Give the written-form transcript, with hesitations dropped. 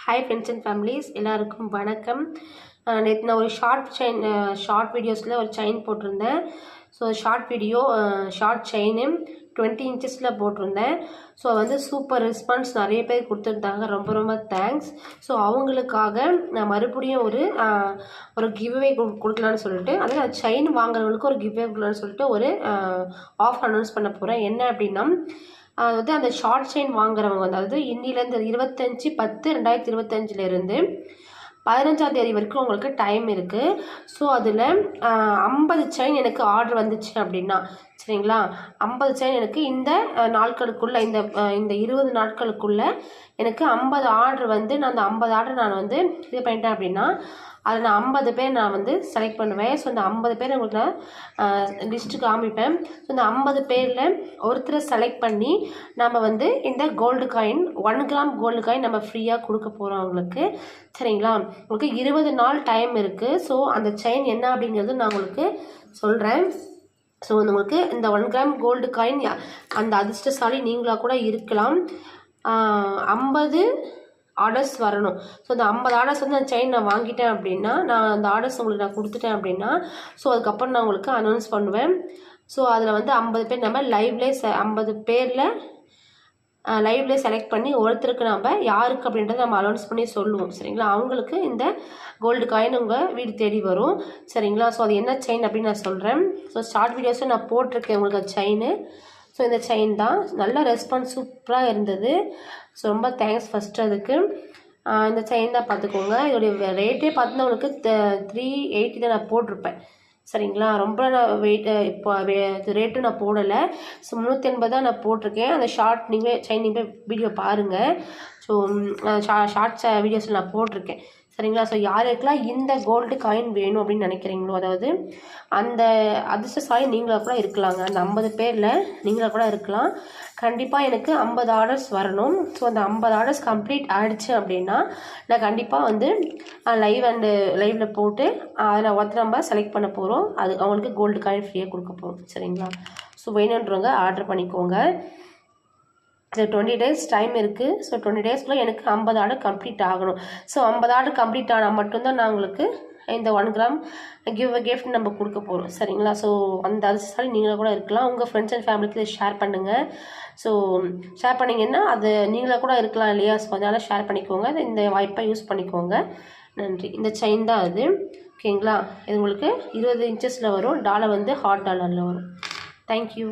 Hi friends and families எல்லாருக்கும் வணக்கம். நேற்று நான் ஒரு ஷார்ட் வீடியோஸில் ஒரு செயின் போட்டிருந்தேன். ஸோ ஷார்ட் செயின் 20 இன்ச்சஸில் போட்டிருந்தேன். ஸோ வந்து சூப்பர் ரெஸ்பான்ஸ் நிறைய பேர் கொடுத்துருந்தாங்க. ரொம்ப ரொம்ப தேங்க்ஸ். ஸோ அவங்களுக்காக நான் மறுபடியும் ஒரு கிவ்அவே கொடுக்கலான்னு சொல்லிட்டு, அதாவது செயின் வாங்குறவங்களுக்கு ஒரு கிவ்அவே கொடுக்கலான்னு சொல்லிட்டு ஒரு ஆஃபர் அனௌன்ஸ் பண்ண போகிறேன். என்ன அப்படின்னா, அதாவது அந்த ஷார்ட் செயின் வாங்குறவங்க அதாவது இன்னிலேருந்து 25/10/2025 15ஆம் தேதி வரைக்கும் உங்களுக்கு டைம் இருக்குது. ஸோ அதில் 50 செயின் எனக்கு ஆர்டர் வந்துச்சு அப்படின்னா, சரிங்களா, 50 செயின் எனக்கு இந்த நாட்களுக்குள்ளே இந்த 20 நாட்களுக்குள்ளே எனக்கு 50 ஆர்டர் வந்து நான் அந்த 50 ஆர்டர் நான் வந்து இது பண்ணிட்டேன் அப்படின்னா, அதில் நான் 50 பேர் நான் வந்து செலக்ட் பண்ணுவேன். ஸோ இந்த 50 பேர் உங்களுக்கு நான் லிஸ்ட்டு காமிப்பேன். ஸோ இந்த 50 பேரில் ஒருத்தரை செலக்ட் பண்ணி நம்ம வந்து இந்த gold coin 1 gram gold coin நம்ம ஃப்ரீயாக கொடுக்க போகிறோம் அவங்களுக்கு. சரிங்களா, உங்களுக்கு 20 நாள் டைம் இருக்குது. ஸோ அந்த செயின் என்ன அப்படிங்கிறது நான் உங்களுக்கு சொல்கிறேன். ஸோ உங்களுக்கு இந்த 1 கிராம் கோல்டு காயின் அந்த அதிர்ஷ்டசாலி நீங்களாக கூட இருக்கலாம். 50 ஆர்டர்ஸ் வரணும். ஸோ அந்த 50 ஆர்டர்ஸ் வந்து அந்த செயின் நான் வாங்கிட்டேன் அப்படின்னா, நான் அந்த ஆர்டர்ஸ் உங்களுக்கு நான் கொடுத்துட்டேன் அப்படின்னா, ஸோ அதுக்கப்புறம் நான் உங்களுக்கு அனௌன்ஸ் பண்ணுவேன். ஸோ அதில் வந்து 50 பேர் நம்ம லைவ்லேயே 50 பேரில் லைவ்லேயே செலக்ட் பண்ணி ஒருத்தருக்கு நம்ம யாருக்கு அப்படின்றத நம்ம அனௌன்ஸ் பண்ணி சொல்லுவோம். சரிங்களா, அவங்களுக்கு இந்த கோல்டு காயின் உங்கள் வீடு தேடி வரும். சரிங்களா, ஸோ அது என்ன செயின் அப்படின்னு நான் சொல்கிறேன். ஸோ ஷார்ட் வீடியோஸும் நான் போட்டிருக்கேன் உங்களுக்கு அது செயின். ஸோ இந்த செயின் தான் நல்ல ரெஸ்பான்ஸ் சூப்பராக இருந்தது. ஸோ ரொம்ப தேங்க்ஸ் ஃபஸ்ட்டு அதுக்கு. இந்த செயின் தான் பார்த்துக்கோங்க. இதோடைய ரேட்டே பார்த்தீங்கன்னா உங்களுக்கு 380 தான் நான் போட்டிருப்பேன். சரிங்களா, ரொம்ப நான் இப்போ ரேட்டும் நான் போடலை. ஸோ 380 தான் நான் போட்டிருக்கேன். அந்த ஷார்ட் செயின் நீங்கள் வீடியோ பாருங்கள். ஸோ ஷார்ட் வீடியோஸில் நான் போட்டிருக்கேன். சரிங்களா, ஸோ யாருக்கெல்லாம் இந்த கோல்டு காயின் வேணும் அப்படின்னு நினைக்கிறீங்களோ, அதாவது அந்த அதிர்ஷ்டசாலி நீங்களாக கூட இருக்கலாங்க. அந்த 50 பேரில் நீங்களாக கூட இருக்கலாம். கண்டிப்பாக எனக்கு 50 ஆர்டர்ஸ் வரணும். ஸோ அந்த 50 ஆர்டர்ஸ் கம்ப்ளீட் ஆகிடுச்சு அப்படின்னா நான் கண்டிப்பாக வந்து லைவில் போட்டு அதில் ஒருத்தர் நம்ம செலக்ட் பண்ண போகிறோம். அது அவங்களுக்கு கோல்டு காயின் ஃப்ரீயாக கொடுக்க போகிறோம். சரிங்களா, ஸோ வேணுன்றவங்க ஆர்டர் பண்ணிக்கோங்க. 20 டேஸ் டைம் இருக்குது. ஸோ 20 டேஸ்க்குள்ளே எனக்கு 50 ஆர்டர் கம்ப்ளீட் ஆகணும். ஸோ 50 ஆர்டர் கம்ப்ளீட் ஆனால் மட்டும்தான் நான் உங்களுக்கு இந்த 1 கிராம் கிஃப்ட் நம்ம கொடுக்க போகிறோம். சரிங்களா, ஸோ அந்த அதிர்ஷ்டசாலி நீங்களாக கூட இருக்கலாம். உங்கள் ஃப்ரெண்ட்ஸ் அண்ட் ஃபேமிலிக்கு இதை ஷேர் பண்ணுங்கள். ஸோ ஷேர் பண்ணிங்கன்னா அது நீங்களாக கூட இருக்கலாம் இல்லையா? ஸோ அதனால் ஷேர் பண்ணிக்கோங்க. இந்த வாய்ப்பை யூஸ் பண்ணிக்கோங்க. நன்றி. இந்த செயின் தான் அது. ஓகேங்களா, இது உங்களுக்கு 20 இன்ச்சஸில் வரும். டாலர் வந்து ஹாட் டாலரில் வரும். தேங்க்யூ.